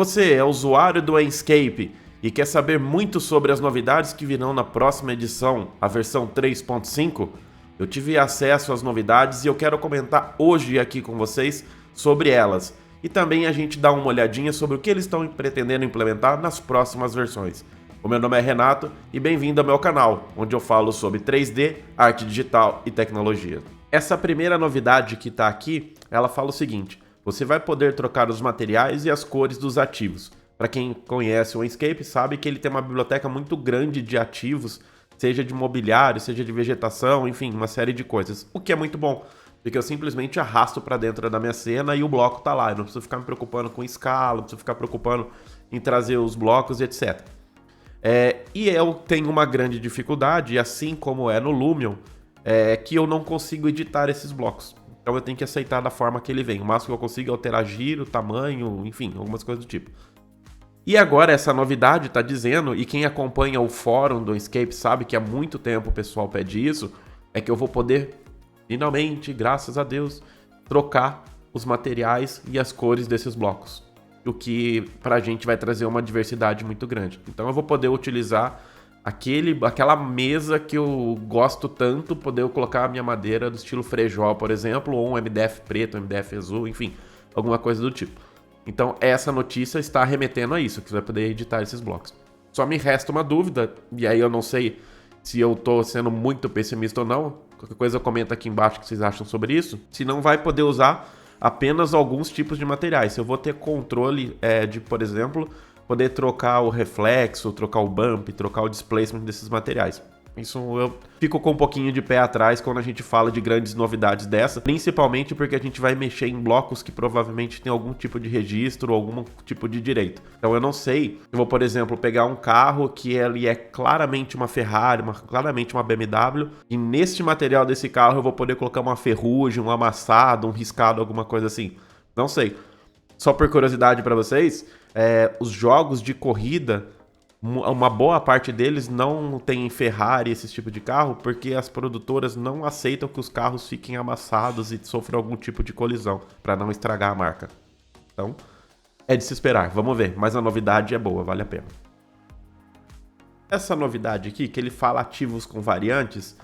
Você é usuário do Enscape e quer saber muito sobre as novidades que virão na próxima edição, a versão 3.5? Eu tive acesso às novidades e eu quero comentar hoje aqui com vocês sobre elas. E também a gente dá uma olhadinha sobre o que eles estão pretendendo implementar nas próximas versões. O meu nome é Renato e bem-vindo ao meu canal, onde eu falo sobre 3D, arte digital e tecnologia. Essa primeira novidade que está aqui, ela fala o seguinte: você vai poder trocar os materiais e as cores dos ativos. Para quem conhece o Enscape sabe que ele tem uma biblioteca muito grande de ativos, seja de mobiliário, seja de vegetação, enfim, uma série de coisas. O que é muito bom, porque eu simplesmente arrasto para dentro da minha cena e o bloco está lá. Eu não preciso ficar me preocupando com escala, não preciso ficar preocupando em trazer os blocos e etc. E eu tenho uma grande dificuldade, assim como é no Lumion, que eu não consigo editar esses blocos. Então eu tenho que aceitar da forma que ele vem. O máximo que eu consigo é alterar giro, tamanho, enfim, algumas coisas do tipo. E agora essa novidade está dizendo, e quem acompanha o fórum do Enscape sabe que há muito tempo o pessoal pede isso, é que eu vou poder, finalmente, graças a Deus, trocar os materiais e as cores desses blocos. O que pra gente vai trazer uma diversidade muito grande. Então eu vou poder utilizar aquela mesa que eu gosto tanto, poder colocar a minha madeira do estilo Frejó, por exemplo, ou um MDF preto, um MDF azul, enfim, alguma coisa do tipo. Então essa notícia está remetendo a isso, que você vai poder editar esses blocos. Só me resta uma dúvida, e aí eu não sei se eu tô sendo muito pessimista ou não, qualquer coisa comenta aqui embaixo o que vocês acham sobre isso, se não vai poder usar apenas alguns tipos de materiais. Se eu vou ter controle de, por exemplo, poder trocar o reflexo, trocar o bump, trocar o displacement desses materiais. Isso eu fico com um pouquinho de pé atrás quando a gente fala de grandes novidades dessa, principalmente porque a gente vai mexer em blocos que provavelmente tem algum tipo de registro, algum tipo de direito. Então eu não sei, eu vou, por exemplo, pegar um carro que ele é claramente uma Ferrari, claramente uma BMW, e neste material desse carro eu vou poder colocar uma ferrugem, um amassado, um riscado, alguma coisa assim. Não sei. Só por curiosidade para vocês, os jogos de corrida, uma boa parte deles não tem Ferrari, esse tipo de carro, porque as produtoras não aceitam que os carros fiquem amassados e sofram algum tipo de colisão, para não estragar a marca. Então, é de se esperar, vamos ver, mas a novidade é boa, vale a pena. Essa novidade aqui, que ele fala ativos com variantes,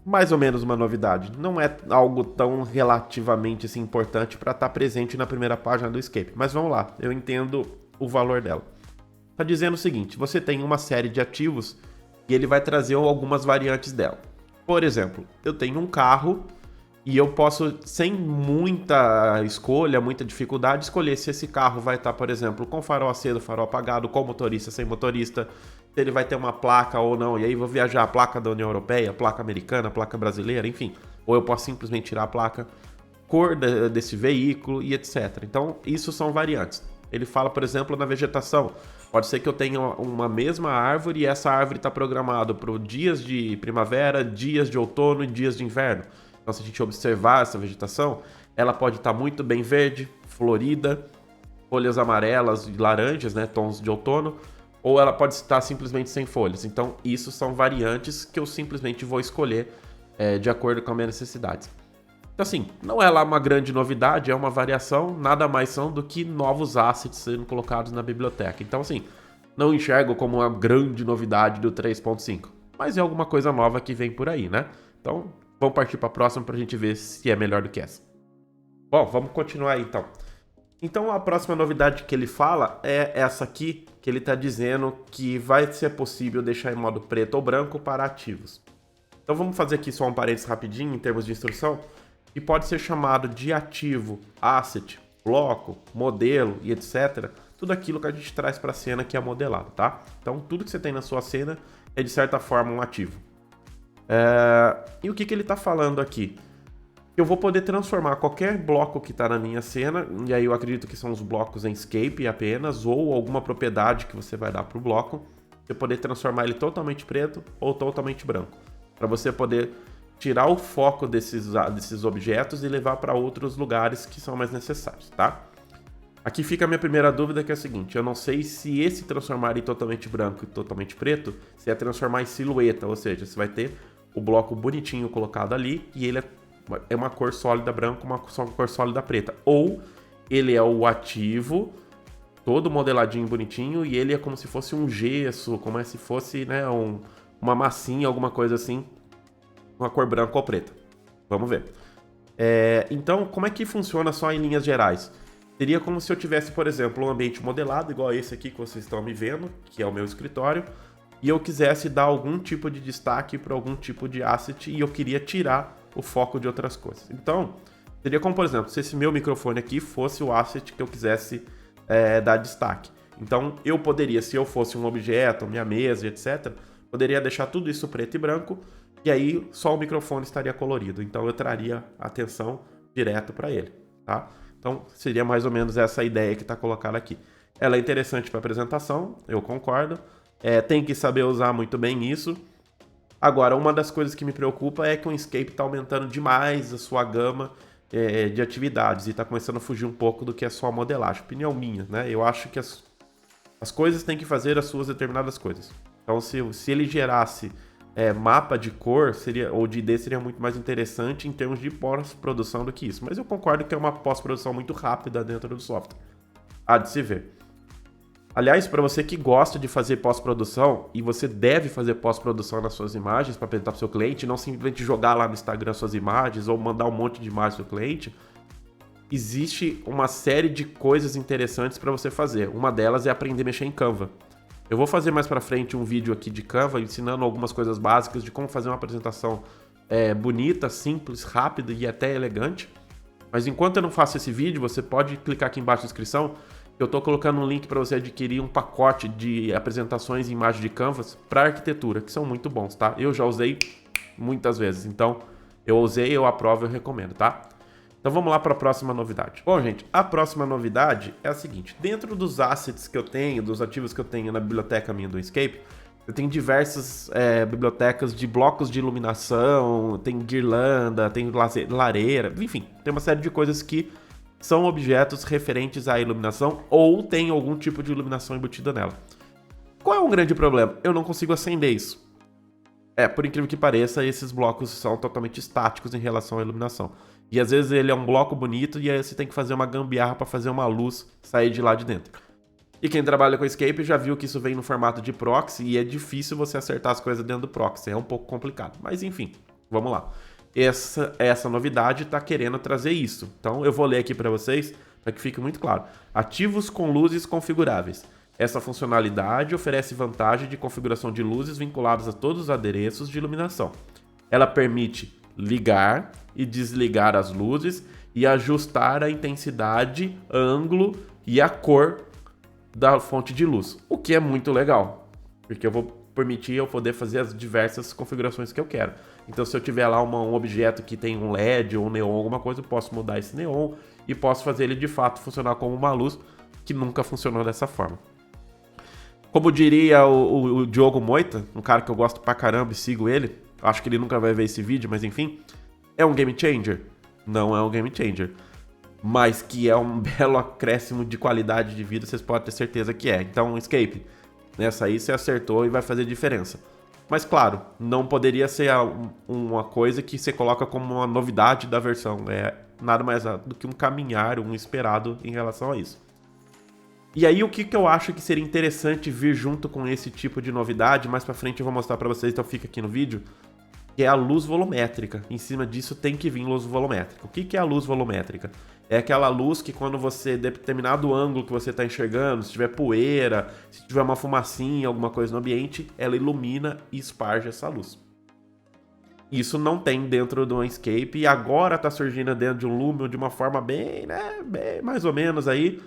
mais ou menos uma novidade, não é algo tão relativamente assim, importante para estar presente na primeira página do Enscape, mas vamos lá, eu entendo o valor dela. Está dizendo o seguinte: você tem uma série de ativos e ele vai trazer algumas variantes dela. Por exemplo, eu tenho um carro e eu posso, sem muita escolha, muita dificuldade, escolher se esse carro vai estar, por exemplo, com farol aceso, farol apagado, com motorista, sem motorista, se ele vai ter uma placa ou não, e aí vou viajar a placa da União Europeia, a placa americana, a placa brasileira, enfim. Ou eu posso simplesmente tirar a placa, cor desse veículo e etc. Então, isso são variantes. Ele fala, por exemplo, na vegetação. Pode ser que eu tenha uma mesma árvore e essa árvore está programada para dias de primavera, dias de outono e dias de inverno. Então, se a gente observar essa vegetação, ela pode estar muito bem verde, florida, folhas amarelas e laranjas, né, tons de outono, ou ela pode estar simplesmente sem folhas. Então, isso são variantes que eu simplesmente vou escolher de acordo com as minhas necessidades. Então, assim, não é lá uma grande novidade, é uma variação, nada mais são do que novos assets sendo colocados na biblioteca. Então, assim, não enxergo como uma grande novidade do 3.5, mas é alguma coisa nova que vem por aí, né? Então, vamos partir para a próxima para a gente ver se é melhor do que essa. Bom, vamos continuar aí, então. Então, a próxima novidade que ele fala é essa aqui, que ele está dizendo que vai ser possível deixar em modo preto ou branco para ativos. Então, vamos fazer aqui só um parênteses rapidinho em termos de instrução. E pode ser chamado de ativo, asset, bloco, modelo e etc. Tudo aquilo que a gente traz para a cena que é modelado, tá? Então, tudo que você tem na sua cena é, de certa forma, um ativo. E o que ele está falando aqui? Eu vou poder transformar qualquer bloco que está na minha cena, e aí eu acredito que são os blocos em Enscape apenas, ou alguma propriedade que você vai dar para o bloco, você poder transformar ele totalmente preto ou totalmente branco, para você poder tirar o foco desses objetos e levar para outros lugares que são mais necessários, tá? Aqui fica a minha primeira dúvida, que é a seguinte: eu não sei se esse transformar em totalmente branco e totalmente preto, se é transformar em silhueta, ou seja, você vai ter o bloco bonitinho colocado ali e ele é uma cor sólida branca, uma cor sólida preta, ou ele é o ativo todo modeladinho, bonitinho, e ele é como se fosse um gesso, como se fosse, né, uma massinha, alguma coisa assim, uma cor branca ou preta. Vamos ver. Então, como é que funciona só em linhas gerais? Seria como se eu tivesse, por exemplo, um ambiente modelado, igual esse aqui que vocês estão me vendo, que é o meu escritório, e eu quisesse dar algum tipo de destaque para algum tipo de asset e eu queria tirar o foco de outras coisas. Então, seria como, por exemplo, se esse meu microfone aqui fosse o asset que eu quisesse dar destaque. Então, eu poderia, se eu fosse um objeto, minha mesa, etc., poderia deixar tudo isso preto e branco, e aí só o microfone estaria colorido. Então, eu traria atenção direto para ele, tá? Então, seria mais ou menos essa ideia que está colocada aqui. Ela é interessante para apresentação, eu concordo. Tem que saber usar muito bem isso. Agora, uma das coisas que me preocupa é que o Inkscape está aumentando demais a sua gama de atividades e está começando a fugir um pouco do que é só a modelagem. Opinião minha, né? Eu acho que as coisas têm que fazer as suas determinadas coisas. Então, se ele gerasse mapa de cor ou de ID, seria muito mais interessante em termos de pós-produção do que isso. Mas eu concordo que é uma pós-produção muito rápida dentro do software. Há de se ver. Aliás, para você que gosta de fazer pós-produção, e você deve fazer pós-produção nas suas imagens para apresentar para o seu cliente, não simplesmente jogar lá no Instagram suas imagens ou mandar um monte de imagens para o cliente, existe uma série de coisas interessantes para você fazer. Uma delas é aprender a mexer em Canva. Eu vou fazer mais para frente um vídeo aqui de Canva ensinando algumas coisas básicas de como fazer uma apresentação bonita, simples, rápida e até elegante. Mas enquanto eu não faço esse vídeo, você pode clicar aqui embaixo na descrição. Eu estou colocando um link para você adquirir um pacote de apresentações em imagem de Canvas para arquitetura, que são muito bons, tá? Eu já usei muitas vezes, então eu usei, eu aprovo, eu recomendo, tá? Então vamos lá para a próxima novidade. Bom, gente, a próxima novidade é a seguinte. Dentro dos assets que eu tenho, dos ativos que eu tenho na biblioteca minha do Inkscape, eu tenho diversas bibliotecas de blocos de iluminação, tem guirlanda, tem lareira, enfim, tem uma série de coisas que são objetos referentes à iluminação ou tem algum tipo de iluminação embutida nela. Qual é um grande problema? Eu não consigo acender isso. Por incrível que pareça, esses blocos são totalmente estáticos em relação à iluminação. E às vezes ele é um bloco bonito e aí você tem que fazer uma gambiarra para fazer uma luz sair de lá de dentro. E quem trabalha com Escape já viu que isso vem no formato de proxy e é difícil você acertar as coisas dentro do proxy. É um pouco complicado. Mas enfim, vamos lá. Essa novidade está querendo trazer isso. Então eu vou ler aqui para vocês para que fique muito claro. Ativos com luzes configuráveis. Essa funcionalidade oferece vantagem de configuração de luzes vinculadas a todos os adereços de iluminação. Ela permite ligar e desligar as luzes e ajustar a intensidade, ângulo e a cor da fonte de luz. O que é muito legal, porque eu vou permitir eu poder fazer as diversas configurações que eu quero. Então, se eu tiver lá um objeto que tem um LED ou um neon, alguma coisa, eu posso mudar esse neon e posso fazer ele de fato funcionar como uma luz que nunca funcionou dessa forma. Como diria o Diogo Moita, um cara que eu gosto pra caramba e sigo ele, acho que ele nunca vai ver esse vídeo, mas enfim, é um game changer? Não é um game changer. Mas que é um belo acréscimo de qualidade de vida, vocês podem ter certeza que é. Então, Escape, nessa aí você acertou e vai fazer diferença. Mas claro, não poderia ser uma coisa que você coloca como uma novidade da versão. É nada mais do que um caminhar, um esperado em relação a isso. E aí o que eu acho que seria interessante vir junto com esse tipo de novidade, mais pra frente eu vou mostrar pra vocês, então fica aqui no vídeo, que é a luz volumétrica. Em cima disso tem que vir luz volumétrica. O que é a luz volumétrica? É aquela luz que quando você, determinado ângulo que você está enxergando, se tiver poeira, se tiver uma fumacinha, alguma coisa no ambiente, ela ilumina e esparge essa luz. Isso não tem dentro do Inkscape e agora está surgindo dentro de um Lumion de uma forma bem mais ou menos aí.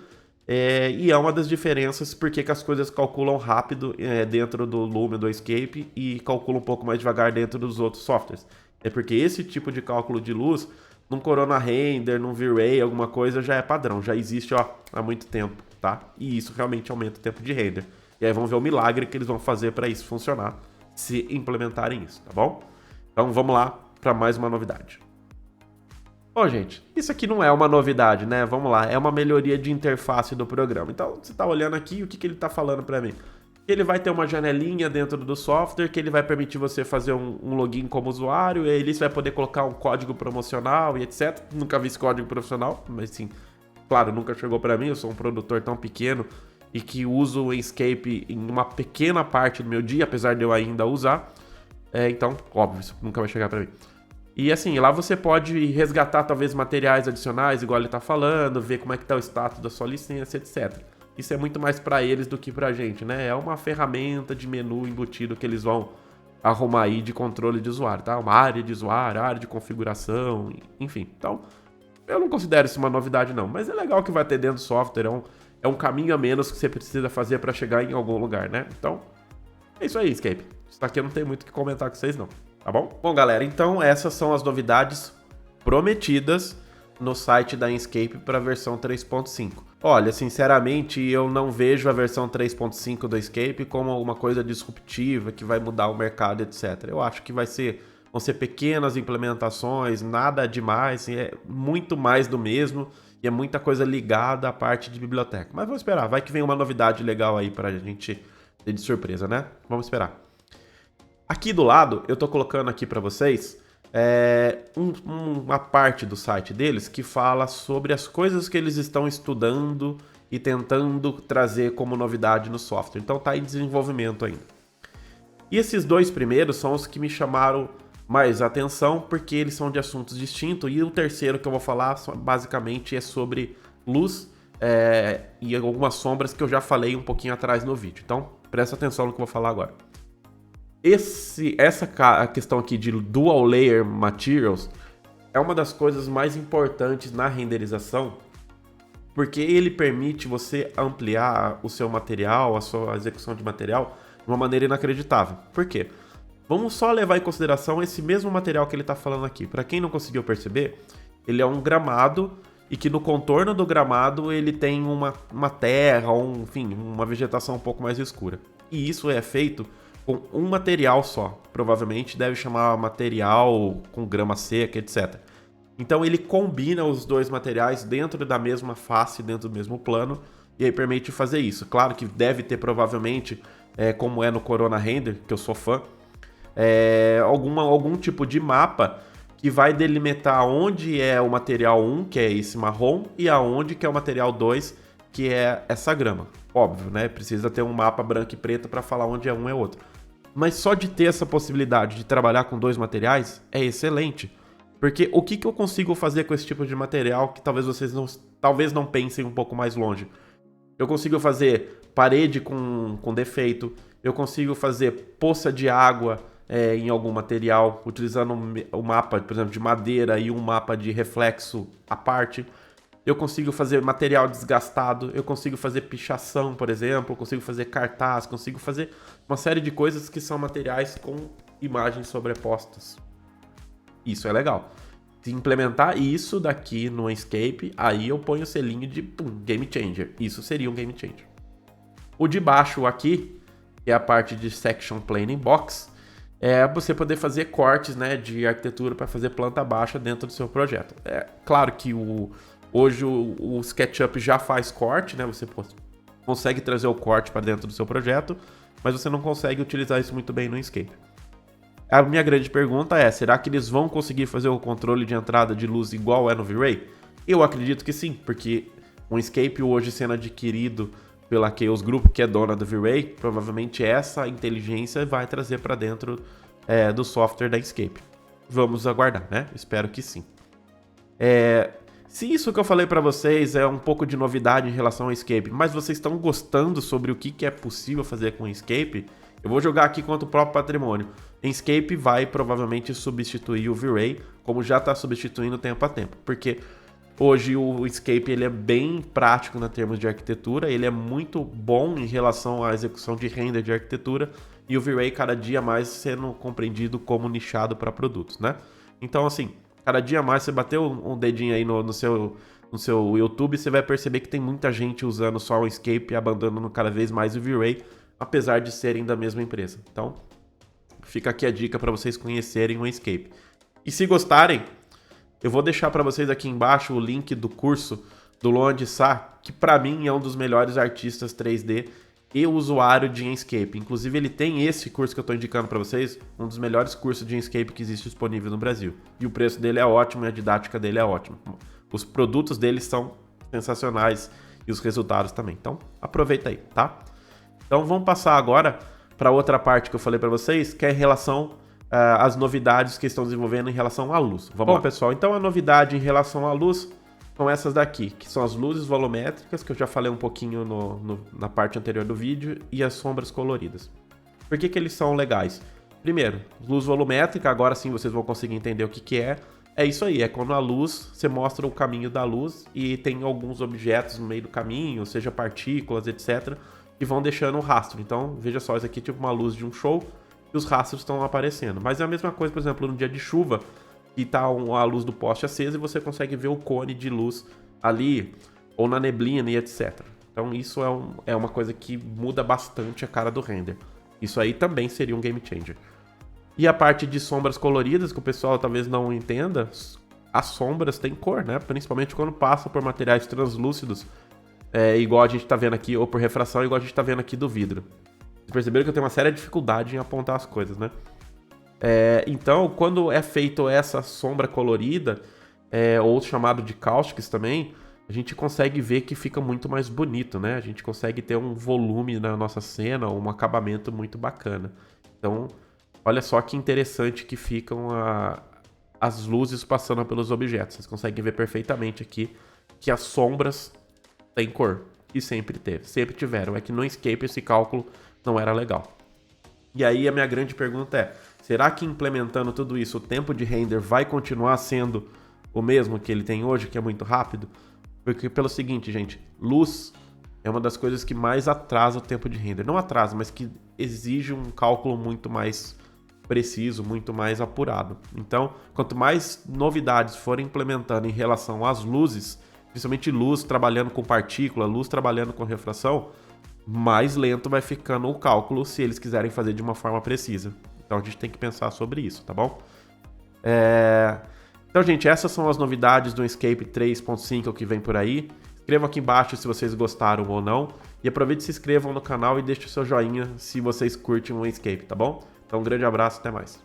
E é uma das diferenças porque que as coisas calculam rápido dentro do Lumion do Inkscape e calculam um pouco mais devagar dentro dos outros softwares. É porque esse tipo de cálculo de luz, num Corona Render, num V-Ray, alguma coisa, já é padrão, já existe há muito tempo, tá? E isso realmente aumenta o tempo de render. E aí vamos ver o milagre que eles vão fazer para isso funcionar, se implementarem isso, tá bom? Então vamos lá para mais uma novidade. Bom, gente, isso aqui não é uma novidade, né? Vamos lá, é uma melhoria de interface do programa. Então, você está olhando aqui, o que ele está falando para mim? Ele vai ter uma janelinha dentro do software que ele vai permitir você fazer um login como usuário, e aí você vai poder colocar um código promocional e etc. Nunca vi esse código promocional, mas sim, claro, nunca chegou para mim, eu sou um produtor tão pequeno e que uso o Inkscape em uma pequena parte do meu dia, apesar de eu ainda usar. Então, óbvio, isso nunca vai chegar para mim. E assim, lá você pode resgatar talvez materiais adicionais, igual ele tá falando, ver como é que tá o status da sua licença, etc. Isso é muito mais para eles do que pra gente, né? É uma ferramenta de menu embutido que eles vão arrumar aí de controle de usuário, tá? Uma área de usuário, área de configuração, enfim. Então, eu não considero isso uma novidade não, mas é legal que vai ter dentro do software, é um caminho a menos que você precisa fazer para chegar em algum lugar, né? Então, é isso aí, Inkscape. Isso aqui eu não tenho muito o que comentar com vocês não, tá bom? Bom, galera, então essas são as novidades prometidas no site da Inkscape para a versão 3.5. Olha, sinceramente, eu não vejo a versão 3.5 do Inkscape como alguma coisa disruptiva que vai mudar o mercado, etc. Eu acho que vão ser pequenas implementações, nada demais, é muito mais do mesmo e é muita coisa ligada à parte de biblioteca. Mas vamos esperar, vai que vem uma novidade legal aí para a gente ter de surpresa, né? Vamos esperar. Aqui do lado, eu tô colocando aqui para vocês uma parte do site deles que fala sobre as coisas que eles estão estudando e tentando trazer como novidade no software. Então tá em desenvolvimento ainda. E esses dois primeiros são os que me chamaram mais atenção porque eles são de assuntos distintos. E o terceiro que eu vou falar basicamente é sobre luz e algumas sombras que eu já falei um pouquinho atrás no vídeo. Então presta atenção no que eu vou falar agora. Essa questão aqui de Dual Layer Materials é uma das coisas mais importantes na renderização, porque ele permite você ampliar o seu material, a sua execução de material, de uma maneira inacreditável. Por quê? Vamos só levar em consideração esse mesmo material que ele está falando aqui. Para quem não conseguiu perceber, ele é um gramado e que no contorno do gramado ele tem uma terra, enfim, uma vegetação um pouco mais escura. E isso é feito com um material só. Provavelmente deve chamar material com grama seca, etc. Então ele combina os dois materiais dentro da mesma face, dentro do mesmo plano, e aí permite fazer isso. Claro que deve ter provavelmente, como é no Corona Render, que eu sou fã, algum tipo de mapa que vai delimitar onde é o material 1, que é esse marrom, e aonde que é o material 2, que é essa grama. Óbvio, né? Precisa ter um mapa branco e preto para falar onde é um e outro. Mas só de ter essa possibilidade de trabalhar com dois materiais é excelente. Porque o que eu consigo fazer com esse tipo de material que talvez vocês não pensem um pouco mais longe? Eu consigo fazer parede com defeito, eu consigo fazer poça de água em algum material, utilizando um mapa, por exemplo, de madeira e um mapa de reflexo à parte. Eu consigo fazer material desgastado, eu consigo fazer pichação, por exemplo, eu consigo fazer cartaz, consigo fazer uma série de coisas que são materiais com imagens sobrepostas. Isso é legal. Se implementar isso daqui no Inkscape, aí eu ponho o selinho de Game Changer. Isso seria um Game Changer. O de baixo aqui, que é a parte de Section Planning Box, é você poder fazer cortes, né, de arquitetura para fazer planta baixa dentro do seu projeto. É claro que hoje o SketchUp já faz corte, né? Você consegue trazer o corte para dentro do seu projeto, mas você não consegue utilizar isso muito bem no Inkscape. A minha grande pergunta é, será que eles vão conseguir fazer o controle de entrada de luz igual é no V-Ray? Eu acredito que sim, porque o Inkscape hoje sendo adquirido pela Chaos Group, que é dona do V-Ray, provavelmente essa inteligência vai trazer para dentro do software da Inkscape. Vamos aguardar, né? Espero que sim. Se isso que eu falei para vocês é um pouco de novidade em relação ao Inkscape, mas vocês estão gostando sobre o que é possível fazer com o Inkscape, eu vou jogar aqui contra o próprio patrimônio. Inkscape vai provavelmente substituir o V-Ray, como já está substituindo tempo a tempo, porque hoje o Inkscape ele é bem prático em termos de arquitetura, ele é muito bom em relação à execução de render de arquitetura, e o V-Ray cada dia mais sendo compreendido como nichado para produtos, né? Então, assim, cada dia mais você bater um dedinho aí no seu YouTube, você vai perceber que tem muita gente usando só o Inkscape e abandonando cada vez mais o V-Ray, apesar de serem da mesma empresa. Então, fica aqui a dica para vocês conhecerem o Inkscape. E se gostarem, eu vou deixar para vocês aqui embaixo o link do curso do Luan de Sá, que para mim é um dos melhores artistas 3D e usuário de Inkscape. Inclusive ele tem esse curso que eu estou indicando para vocês, um dos melhores cursos de Inkscape que existe disponível no Brasil. E o preço dele é ótimo e a didática dele é ótima. Os produtos dele são sensacionais e os resultados também. Então, aproveita aí, tá? Então, vamos passar agora para outra parte que eu falei para vocês, que é em relação às novidades que estão desenvolvendo em relação à luz. Vamos lá, pessoal. Então, a novidade em relação à luz são essas daqui, que são as luzes volumétricas, que eu já falei um pouquinho na parte anterior do vídeo, e as sombras coloridas. Por que eles são legais? Primeiro, luz volumétrica, agora sim vocês vão conseguir entender o que é. É isso aí, é quando a luz, você mostra o caminho da luz e tem alguns objetos no meio do caminho, seja partículas, etc., que vão deixando um rastro. Então, veja só, isso aqui é tipo uma luz de um show e os rastros estão aparecendo. Mas é a mesma coisa, por exemplo, no dia de chuva, que tá a luz do poste acesa e você consegue ver o cone de luz ali, ou na neblina e etc. Então, isso é uma coisa que muda bastante a cara do render. Isso aí também seria um game changer. E a parte de sombras coloridas, que o pessoal talvez não entenda, as sombras têm cor, né? Principalmente quando passa por materiais translúcidos, igual a gente tá vendo aqui, ou por refração, igual a gente tá vendo aqui do vidro. Vocês perceberam que eu tenho uma séria dificuldade em apontar as coisas, né? Então, quando é feito essa sombra colorida, ou chamado de caustics também, a gente consegue ver que fica muito mais bonito, né? A gente consegue ter um volume na nossa cena, um acabamento muito bacana. Então, olha só que interessante que ficam as luzes passando pelos objetos. Vocês conseguem ver perfeitamente aqui que as sombras têm cor. E sempre teve, sempre tiveram. É que no Inkscape esse cálculo não era legal. E aí a minha grande pergunta é, será que implementando tudo isso, o tempo de render vai continuar sendo o mesmo que ele tem hoje, que é muito rápido? Porque pelo seguinte, gente, luz é uma das coisas que mais atrasa o tempo de render. Não atrasa, mas que exige um cálculo muito mais preciso, muito mais apurado. Então, quanto mais novidades forem implementando em relação às luzes, principalmente luz trabalhando com partícula, luz trabalhando com refração, mais lento vai ficando o cálculo se eles quiserem fazer de uma forma precisa. Então a gente tem que pensar sobre isso, tá bom? Então, gente, essas são as novidades do Inkscape 3.5 que vem por aí. Escrevam aqui embaixo se vocês gostaram ou não. E aproveite e se inscrevam no canal e deixe o seu joinha se vocês curtem o Inkscape, tá bom? Então, um grande abraço, até mais.